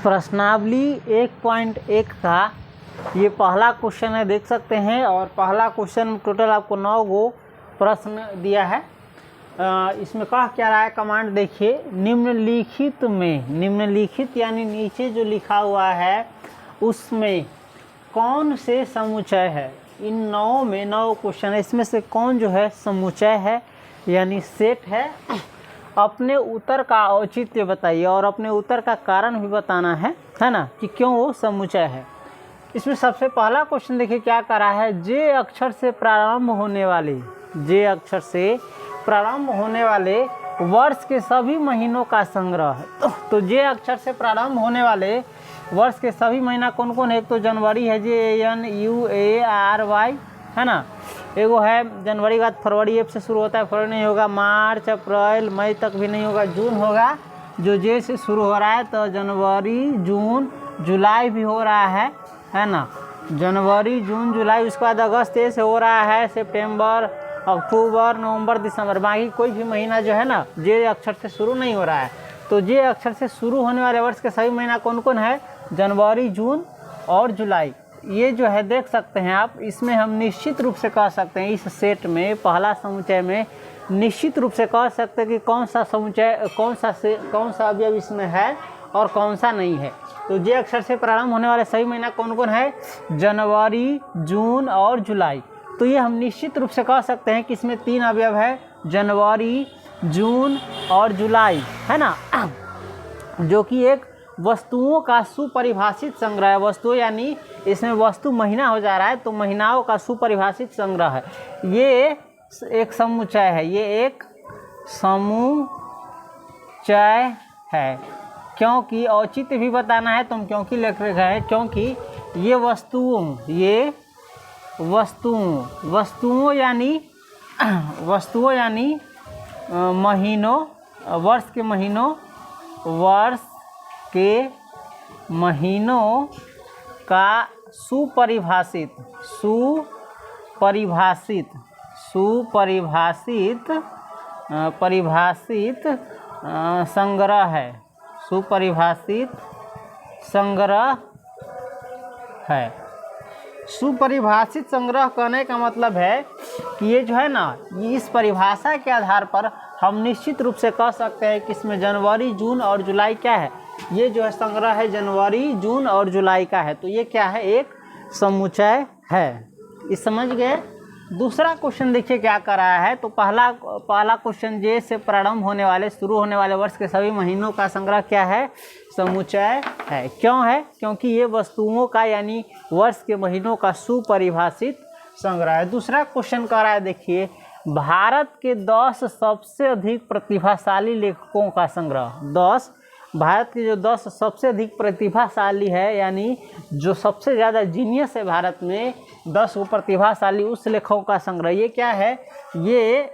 प्रश्नावली 1.1 का ये पहला क्वेश्चन है, देख सकते हैं। और पहला क्वेश्चन टोटल आपको 9 गो प्रश्न दिया है। इसमें कह क्या रहा है, कमांड देखिए। निम्नलिखित में, निम्नलिखित यानी नीचे जो लिखा हुआ है उसमें कौन से समुच्चय है। इन 9 में 9 क्वेश्चन है, इसमें से कौन जो है समुच्चय है यानी सेट है। अपने उत्तर का औचित्य बताइए और अपने उत्तर का कारण भी बताना है ना, कि क्यों वो समुच्चय है। इसमें सबसे पहला क्वेश्चन देखिए क्या करा है। जे अक्षर से प्रारंभ होने वाले, जे अक्षर से प्रारंभ होने वाले वर्ष के सभी महीनों का संग्रह है। तो जे अक्षर से प्रारंभ होने वाले वर्ष के सभी महीना कौन कौन है। एक तो जनवरी है, JNUARY है ना। एगो है जनवरी के बाद फरवरी, एफ से शुरू होता है, फरवरी नहीं होगा। मार्च, अप्रैल, मई तक भी नहीं होगा। जून होगा, जो जे से शुरू हो रहा है। तो जनवरी, जून, जुलाई भी हो रहा है ना। जनवरी, जून, जुलाई। उसके बाद अगस्त ए से हो रहा है, सितंबर, अक्टूबर, नवंबर, दिसंबर। बाकी कोई भी महीना जो है ना जे अक्षर से शुरू नहीं हो रहा है। तो जे अक्षर से शुरू होने वाले वर्ष के सभी महीना कौन कौन है, जनवरी, जून और जुलाई। ये जो है देख सकते हैं आप। इसमें हम निश्चित रूप से कह सकते हैं, इस सेट में पहला समुच्चय में निश्चित रूप से कह सकते हैं कि कौन सा समुच्चय, कौन सा अवयव इसमें है और कौन सा नहीं है। तो जे अक्षर से प्रारंभ होने वाले सभी महीना कौन कौन है, जनवरी, जून और जुलाई। तो ये हम निश्चित रूप से कह सकते हैं कि इसमें 3 अवयव है, जनवरी, जून और जुलाई, है ना। जो कि एक वस्तुओं का सुपरिभाषित संग्रह है। वस्तु यानी इसमें वस्तु महीना हो जा रहा है, तो महीनाओं का सुपरिभाषित संग्रह है। ये एक समुच्चय है, ये एक समुच्चय है। क्योंकि औचित्य भी बताना है, तो हम क्योंकि लिख रहे हैं, क्योंकि ये वस्तुओं यानी महीनों, वर्ष के महीनों का सुपरिभाषित संग्रह है। सुपरिभाषित संग्रह है। सुपरिभाषित संग्रह कहने का मतलब है कि ये जो है ना, इस परिभाषा के आधार पर हम निश्चित रूप से कह सकते हैं कि इसमें जनवरी, जून और जुलाई क्या है, ये जो है संग्रह है जनवरी, जून और जुलाई का है। तो ये क्या है, एक समुच्चय है। इस समझ गए। दूसरा क्वेश्चन देखिए क्या कर रहा है। तो पहला क्वेश्चन, जे से प्रारंभ होने वाले, शुरू होने वाले वर्ष के सभी महीनों का संग्रह क्या है, समुच्चय है। क्यों है, क्योंकि ये वस्तुओं का यानी वर्ष के महीनों का सुपरिभाषित संग्रह है। दूसरा क्वेश्चन कर रहा है, देखिए, भारत के 10 सबसे अधिक प्रतिभाशाली लेखकों का संग्रह। 10 भारत के जो 10 सबसे अधिक प्रतिभाशाली है, यानी जो सबसे ज़्यादा जीनियस है भारत में, 10 वो प्रतिभाशाली उस लेखकों का संग्रह। ये क्या है, ये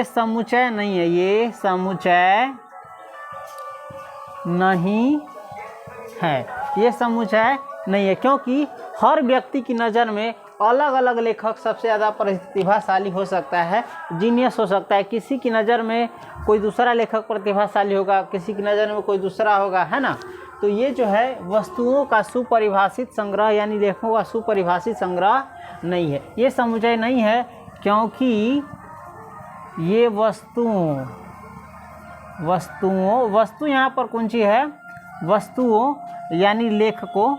समुच्चय नहीं है, ये समुच्चय नहीं है, ये समुच्चय नहीं है। क्योंकि हर व्यक्ति की नज़र में अलग अलग लेखक सबसे ज़्यादा प्रतिभाशाली हो सकता है, जीनियस हो सकता है। किसी की नज़र में कोई दूसरा लेखक प्रतिभाशाली होगा, किसी की नज़र में कोई दूसरा होगा, है ना। तो ये जो है वस्तुओं का सुपरिभाषित संग्रह यानी लेखकों का सुपरिभाषित संग्रह नहीं है, ये समुच्चय नहीं है। क्योंकि ये वस्तु यहाँ पर कौन सी है, वस्तुओं यानी लेखकों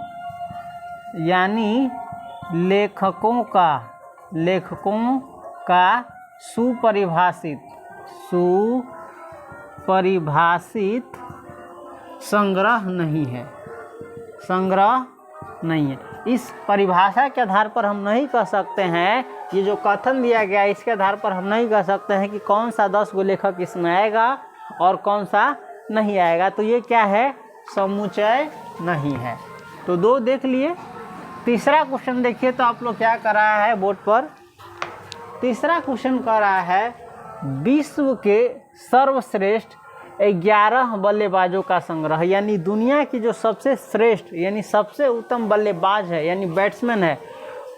का सुपरिभाषित संग्रह नहीं है, इस परिभाषा के आधार पर हम नहीं कह सकते हैं, ये जो कथन दिया गया है इसके आधार पर हम नहीं कह सकते हैं कि कौन सा 10 गो लेखक इसमें आएगा और कौन सा नहीं आएगा। तो ये क्या है, समुच्चय नहीं है। तो 2 देख लिए। तीसरा क्वेश्चन देखिए, तो आप लोग क्या कर रहा है बोर्ड पर। तीसरा क्वेश्चन कर रहा है, विश्व के सर्वश्रेष्ठ 11 बल्लेबाजों का संग्रह, यानी दुनिया की जो सबसे श्रेष्ठ यानी सबसे उत्तम बल्लेबाज है यानी बैट्समैन है,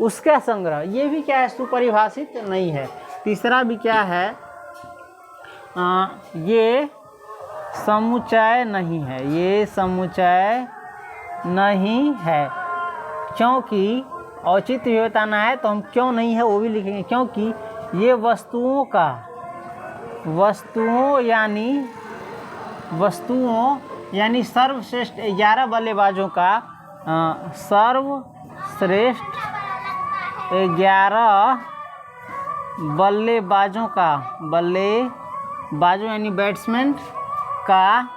उसका संग्रह। ये भी क्या है, सुपरिभाषित नहीं है। तीसरा भी क्या है, ये समुच्चय नहीं है, ये समुच्चय नहीं है। क्योंकि औचित्य भी बताना है तो हम क्यों नहीं है वो भी लिखेंगे। क्योंकि ये वस्तुओं यानी सर्वश्रेष्ठ 11 बल्लेबाजों का सर्वश्रेष्ठ 11 बल्लेबाजों यानी बैट्समैन का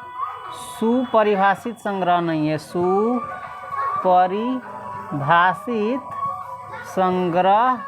सुपरिभाषित संग्रह नहीं है, सुपरिभाषित संग्रह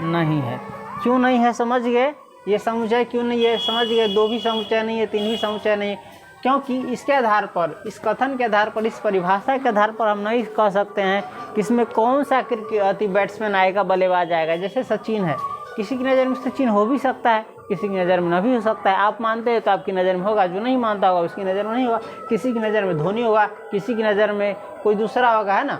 नहीं है। क्यों नहीं है समझ गए? ये समुच्चय क्यों नहीं है समझ गए? 2 भी समुच्चय नहीं है, 3 भी समुच्चय नहीं है, क्योंकि इसके आधार पर, इस कथन के आधार पर, इस परिभाषा के आधार पर हम नहीं कह सकते हैं कि इसमें कौन सा बैट्समैन आएगा, बल्लेबाज आएगा। जैसे सचिन है, किसी की नज़र में सचिन हो भी सकता है, किसी की नज़र में न भी हो सकता है। आप मानते हैं तो आपकी नज़र में होगा, जो नहीं मानता होगा उसकी नज़र में नहीं होगा। किसी की नज़र में धोनी होगा, किसी की नज़र में कोई दूसरा होगा, है ना।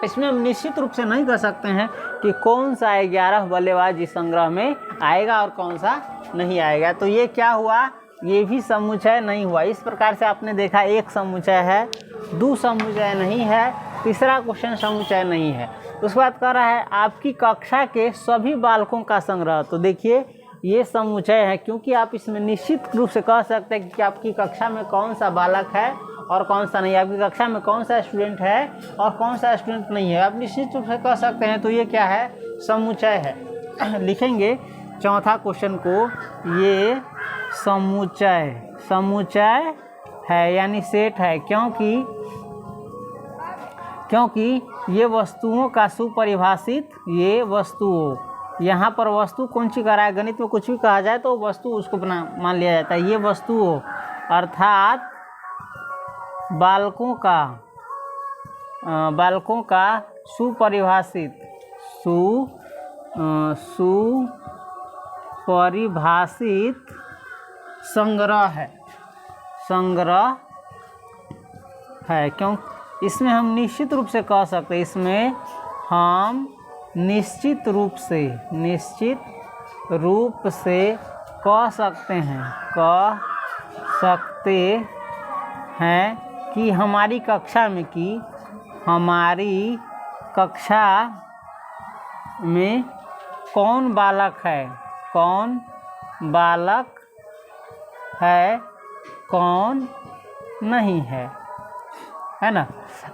इसमें हम निश्चित रूप से नहीं कह सकते हैं कि कौन सा 11 बल्लेबाज इस संग्रह में आएगा और कौन सा नहीं आएगा। तो ये क्या हुआ? ये भी समुच्चय नहीं हुआ। इस प्रकार से आपने देखा, एक समुच्चय है, 2 समुच्चय नहीं है, तीसरा क्वेश्चन समुच्चय नहीं है। उसके बाद कह रहा है आपकी कक्षा के सभी बालकों का संग्रह। तो देखिए ये समुच्चय है, क्योंकि आप इसमें निश्चित रूप से कह सकते हैं कि आपकी कक्षा में कौन सा बालक है और कौन सा नहीं, आपकी कक्षा में कौन सा स्टूडेंट है और कौन सा स्टूडेंट नहीं है, आप निश्चित रूप से कह सकते हैं। तो ये क्या है? समुच्चय है। लिखेंगे चौथा क्वेश्चन को, ये समुच्चय है यानी सेट है, क्योंकि ये वस्तुओं का सुपरिभाषित, ये वस्तुओं, यहाँ पर वस्तु कौन सी कह रहा है? गणित में कुछ भी कहा जाए तो वस्तु उसको मान लिया जाता है। ये वस्तुओं अर्थात बालकों का सुपरिभाषित संग्रह है। क्यों? इसमें हम निश्चित रूप से कह सकते हैं, इसमें हम निश्चित रूप से कह सकते हैं कि हमारी कक्षा में कौन बालक है, कौन नहीं है ना।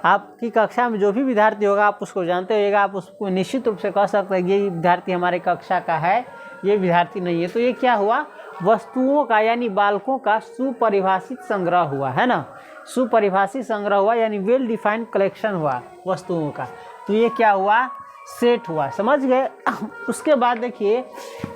आपकी कक्षा में जो भी विद्यार्थी होगा आप उसको जानते होगा, आप उसको निश्चित रूप से कह सकते हैं ये विद्यार्थी हमारे कक्षा का है, ये विद्यार्थी नहीं है। तो ये क्या हुआ? वस्तुओं का यानी बालकों का सुपरिभाषित संग्रह हुआ, है ना। सुपरिभाषित संग्रह हुआ यानी वेल डिफाइंड कलेक्शन हुआ वस्तुओं का। तो ये क्या हुआ? सेट हुआ। समझ गए? उसके बाद देखिए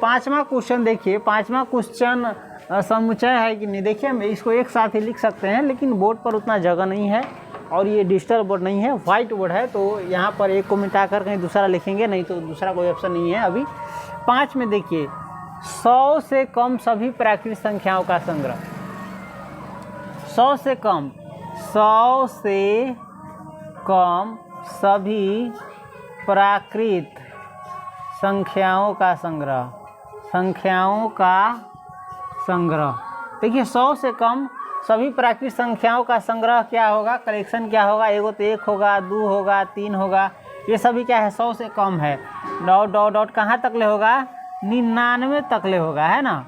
5वां क्वेश्चन, देखिए 5वां क्वेश्चन समुच्चय है कि नहीं। देखिए हम इसको एक साथ ही लिख सकते हैं, लेकिन बोर्ड पर उतना जगह नहीं है और ये डिजिटल बोर्ड नहीं है, वाइट बोर्ड है, तो यहाँ पर एक को मिटाकर कहीं दूसरा लिखेंगे, नहीं तो दूसरा कोई ऑप्शन नहीं है अभी। 5 में देखिए 100 से कम सभी प्राकृतिक संख्याओं का संग्रह। 100 से कम सभी प्राकृत संख्याओं का संग्रह। देखिए 100 से कम सभी प्राकृतिक संख्याओं का संग्रह क्या होगा? कलेक्शन क्या होगा? एगो तो 1 होगा, 2 होगा, 3 होगा, ये सभी क्या है? 100 से कम है। डॉट कहाँ तक ले होगा? 99 तक ले होगा, है ना।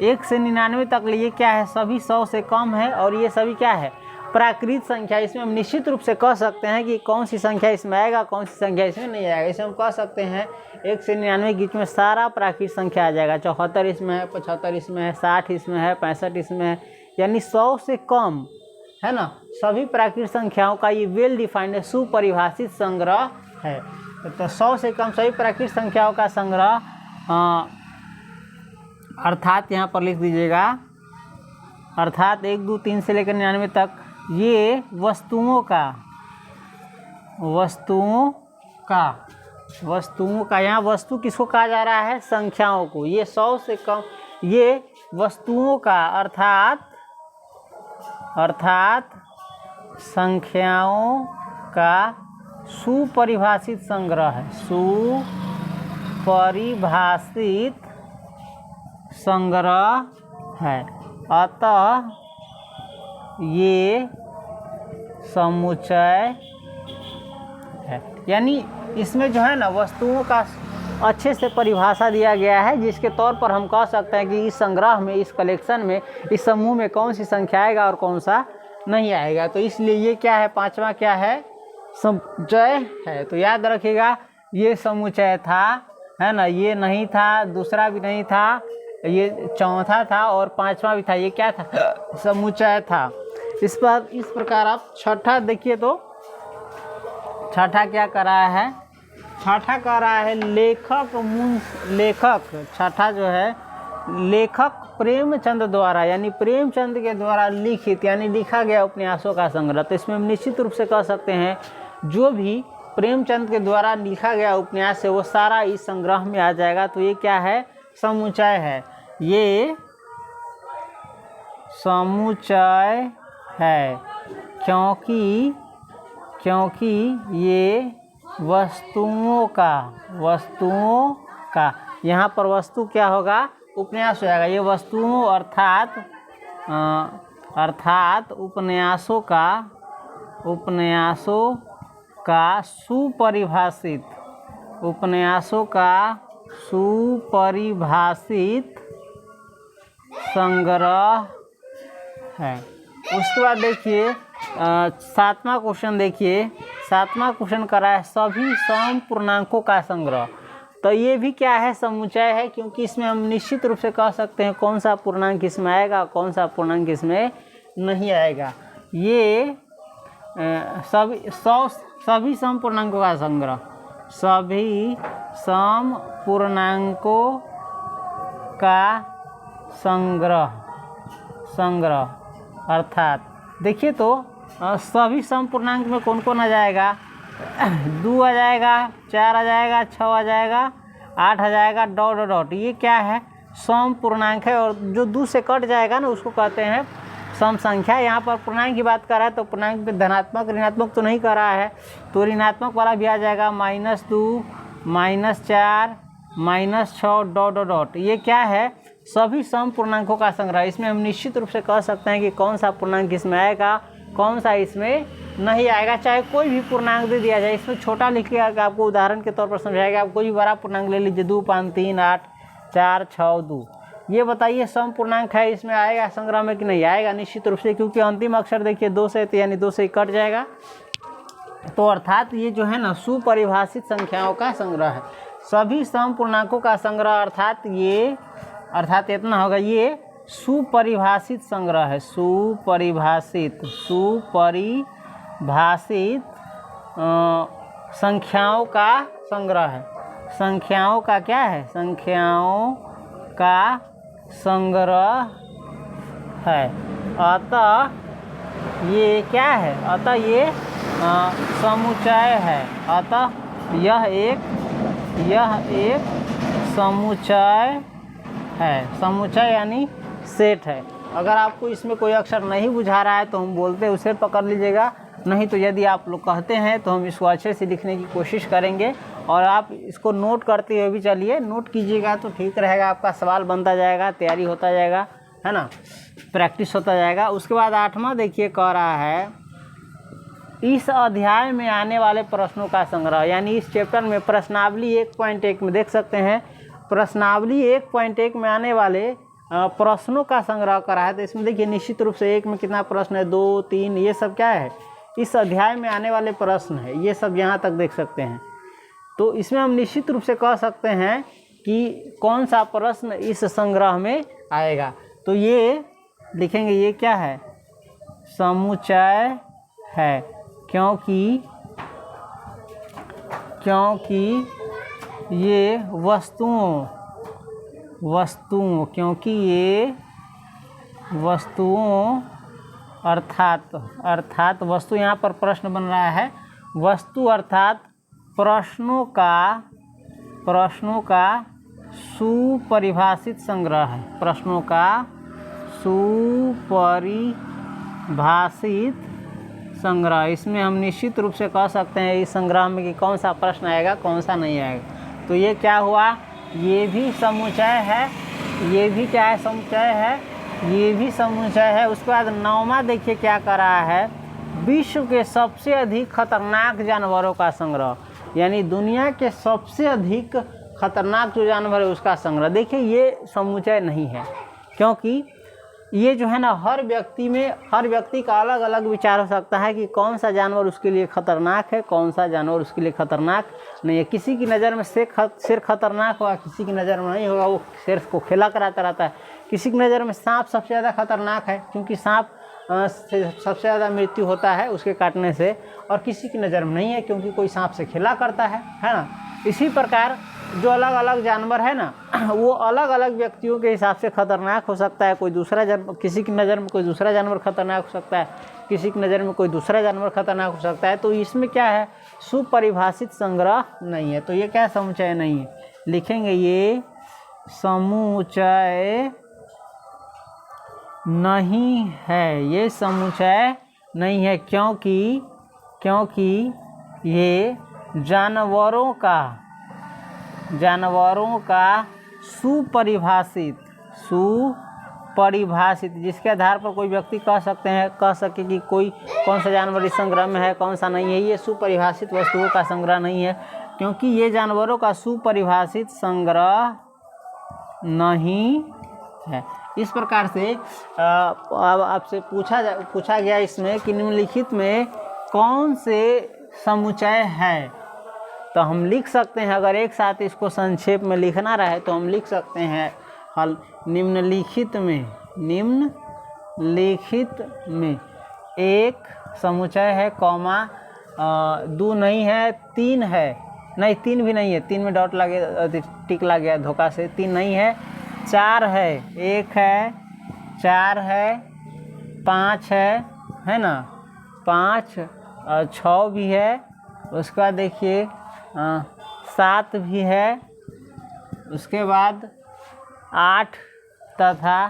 1 से 99 तक ले ये क्या है? सभी 100 से कम है और ये सभी क्या है? प्राकृत संख्या। इसमें हम निश्चित रूप से कह सकते हैं कि कौन सी संख्या इसमें आएगा, कौन सी संख्या इसमें नहीं आएगा। इसमें हम कह सकते हैं 1 से 99 के बीच में सारा प्राकृत संख्या आ जाएगा। 74 इसमें है, 75 इसमें है, 60 इसमें है, 65 इसमें है, यानी 100 से कम, है ना, सभी प्राकृत संख्याओं का ये वेल डिफाइंड सुपरिभाषित संग्रह है। तो 100 से कम सभी प्राकृत संख्याओं का संग्रह, अर्थात यहाँ पर लिख दीजिएगा, अर्थात 1, 2, 3 से लेकर 99 तक ये वस्तुओं का यहाँ वस्तु किसको कहा जा रहा है? संख्याओं को। ये 100 से कम ये वस्तुओं का अर्थात संख्याओं का सुपरिभाषित संग्रह है। सुपरिभाषित संग्रह है। अतः ये समुच्चय है। यानी इसमें जो है ना वस्तुओं का अच्छे से परिभाषा दिया गया है, जिसके तौर पर हम कह सकते हैं कि इस संग्रह में, इस कलेक्शन में, इस समूह में कौन सी संख्या आएगा और कौन सा नहीं आएगा। तो इसलिए ये क्या है, पांचवा क्या है, समुच्चय है। तो याद रखिएगा ये समुच्चय था, है ना, ये नहीं था, दूसरा भी नहीं था, ये चौथा था और पांचवा भी था, ये क्या था, समुच्चय था। इस प्रकार आप छठा देखिए, तो छठा क्या कर रहा है, छठा कर रहा है लेखक, छठा जो है लेखक प्रेमचंद द्वारा, यानी प्रेमचंद के द्वारा लिखित, यानी लिखा गया उपन्यासों का संग्रह। तो इसमें हम निश्चित रूप से कह सकते हैं जो भी प्रेमचंद के द्वारा लिखा गया उपन्यास है वो सारा इस संग्रह में आ जाएगा। तो ये क्या है, समुच्चय है, ये समुच्चय है, क्योंकि ये वस्तुओं का यहाँ पर वस्तु क्या होगा, उपन्यास हो जाएगा। ये वस्तुओं अर्थात उपन्यासों का सुपरिभाषित संग्रह है। उसके बाद देखिए सातवां क्वेश्चन, देखिए सातवां क्वेश्चन करा है सभी सम पूर्णांकों का संग्रह। तो ये भी क्या है, समुच्चय है, क्योंकि इसमें हम निश्चित रूप से कह सकते हैं कौन सा पूर्णांक इसमें आएगा, कौन सा पूर्णांक इसमें नहीं आएगा। ये सभी सम पूर्णांकों का संग्रह, सभी सम पूर्णांकों का संग्रह अर्थात देखिए तो सभी सम पूर्णांक में कौन कौन आ जाएगा, 2 आ जाएगा, 4 आ जाएगा, 6 आ जाएगा, 8 आ जाएगा, डॉट डॉट डॉट। ये क्या है, सम पूर्णांक है, और जो 2 से कट जाएगा ना उसको कहते हैं सम संख्या। यहाँ पर पूर्णांक की बात कर रहा है तो पूर्णांक पे धनात्मक ऋणात्मक तो नहीं कर रहा है, तो ऋणात्मक वाला भी आ जाएगा, -2, -4, -6, डॉट डॉट डॉट। ये क्या है, सभी सम पूर्णांकों का संग्रह। इसमें हम निश्चित रूप से कह सकते हैं कि कौन सा पूर्णांक इसमें आएगा, कौन सा इसमें नहीं आएगा। चाहे कोई भी पूर्णांक दे दिया जाए, इसमें छोटा लिखिएगा, आपको उदाहरण के तौर पर समझाएगा। आप कोई भी बड़ा पूर्णांक ले लीजिए, 2, 5, 3, 8, 4, 6, 2। ये बताइए सम पूर्णांक है, इसमें आएगा संग्रह में कि नहीं आएगा, निश्चित रूप से, क्योंकि अंतिम अक्षर देखिए 2 से, तो यानी 2 से कट जाएगा। तो अर्थात ये जो है ना सुपरिभाषित संख्याओं का संग्रह है, सभी सम पूर्णांकों का संग्रह, अर्थात इतना होगा, ये सुपरिभाषित संग्रह है, सुपरिभाषित संख्याओं का संग्रह है। संख्याओं का क्या है, संख्याओं का संग्रह है। अतः ये क्या है, अतः ये समुच्चय है, अतः यह एक समुच्चय है। समुच्चय यानी सेट है। अगर आपको इसमें कोई अक्षर नहीं बुझा रहा है तो हम बोलते हैं उसे पकड़ लीजिएगा, नहीं तो यदि आप लोग कहते हैं तो हम इसको अच्छे से लिखने की कोशिश करेंगे। और आप इसको नोट करते हुए भी चलिए, नोट कीजिएगा तो ठीक रहेगा, आपका सवाल बनता जाएगा, तैयारी होता जाएगा, है ना, प्रैक्टिस होता जाएगा। उसके बाद 8वां देखिए कह रहा है इस अध्याय में आने वाले प्रश्नों का संग्रह, यानी इस चैप्टर में प्रश्नावली 1.1 में देख सकते हैं, प्रश्नावली 1.1 में आने वाले प्रश्नों का संग्रह करा है। तो इसमें देखिए निश्चित रूप से 1 में कितना प्रश्न है, 2, 3, ये सब क्या है, इस अध्याय में आने वाले प्रश्न है, ये सब यहाँ तक देख सकते हैं। तो इसमें हम निश्चित रूप से कह सकते हैं कि कौन सा प्रश्न इस संग्रह में आएगा। तो ये लिखेंगे, ये क्या है, समुच्चय है, क्योंकि ये वस्तुओं अर्थात वस्तु, यहाँ पर प्रश्न बन रहा है, वस्तु अर्थात प्रश्नों का सुपरिभाषित संग्रह है, प्रश्नों का सुपरिभाषित संग्रह। इसमें हम निश्चित रूप से कह सकते हैं इस संग्रह में कि कौन सा प्रश्न आएगा, कौन सा नहीं आएगा। तो ये क्या हुआ, ये भी समुच्चय है, ये भी क्या है, समुच्चय है, ये भी समुच्चय है। उसके बाद 9वां देखिए क्या कर रहा है, विश्व के सबसे अधिक खतरनाक जानवरों का संग्रह, यानी दुनिया के सबसे अधिक खतरनाक जो जानवर है उसका संग्रह। देखिए ये समुच्चय नहीं है, क्योंकि ये जो है ना हर व्यक्ति का अलग अलग विचार हो सकता है कि कौन सा जानवर उसके लिए खतरनाक है, कौन सा जानवर उसके लिए खतरनाक नहीं है। किसी की नज़र में शेर खतरनाक होगा, किसी की नज़र में नहीं होगा, वो शेर को खेला कराता रहता है। किसी की नज़र में सांप सबसे ज़्यादा खतरनाक है, क्योंकि सांप से सबसे ज़्यादा मृत्यु होता है उसके काटने से, और किसी की नज़र में नहीं है क्योंकि कोई सांप से खेला करता है ना। इसी प्रकार जो अलग अलग जानवर है ना वो अलग अलग व्यक्तियों के हिसाब से खतरनाक हो सकता है। कोई दूसरा जानवर, किसी की नज़र में कोई दूसरा जानवर खतरनाक हो सकता है, किसी की नज़र में कोई दूसरा जानवर खतरनाक हो सकता है। तो इसमें क्या है, सुपरिभाषित संग्रह नहीं है। तो ये क्या समुच्चय नहीं है, लिखेंगे ये समुच्चय नहीं है, ये समुच्चय नहीं है, क्योंकि ये जानवरों का सुपरिभाषित, जिसके आधार पर कोई व्यक्ति कह सके कि कौन सा जानवर इस संग्रह में है, कौन सा नहीं है। ये सुपरिभाषित वस्तुओं का संग्रह नहीं है, क्योंकि ये जानवरों का सुपरिभाषित संग्रह नहीं है। इस प्रकार से अब आपसे पूछा गया इसमें कि निम्नलिखित में कौन से समुच्चय है, तो हम लिख सकते हैं, अगर एक साथ इसको संक्षेप में लिखना रहे तो हम लिख सकते हैं हल निम्नलिखित में एक समुच्चय है, कॉमा 2 नहीं है, 3 है, नहीं 3 भी नहीं है, 3 में डॉट लगे, टिक लग गया धोखा से, 3 नहीं है, 4 है, 1 है, 4 है, 5 है ना, 5 और 6 भी है। उसके बाद देखिए 7 भी है, उसके बाद 8 तथा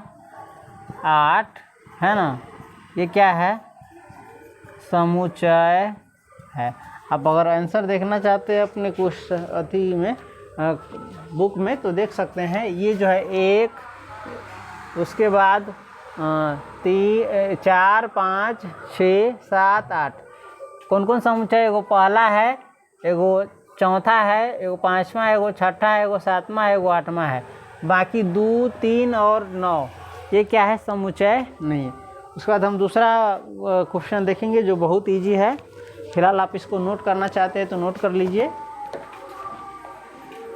8 है ना, ये क्या है, समुच्चय है। आप अगर आंसर देखना चाहते हैं अपने कुछ अति में बुक में तो देख सकते हैं। ये जो है 1, उसके बाद 3, 4, 5, 6, 7, 8 कौन कौन समुच्चय, एगो पहला है, एगो चौथा है, एगो 5वां है, एगो 6ठा है, एगो 7वां है, एगो 8वां है। बाकी 2, 3 और 9 ये क्या है, समुच्चय नहीं है। उसके बाद हम दूसरा क्वेश्चन देखेंगे जो बहुत ईजी है। फिलहाल आप इसको नोट करना चाहते हैं तो नोट कर लीजिए।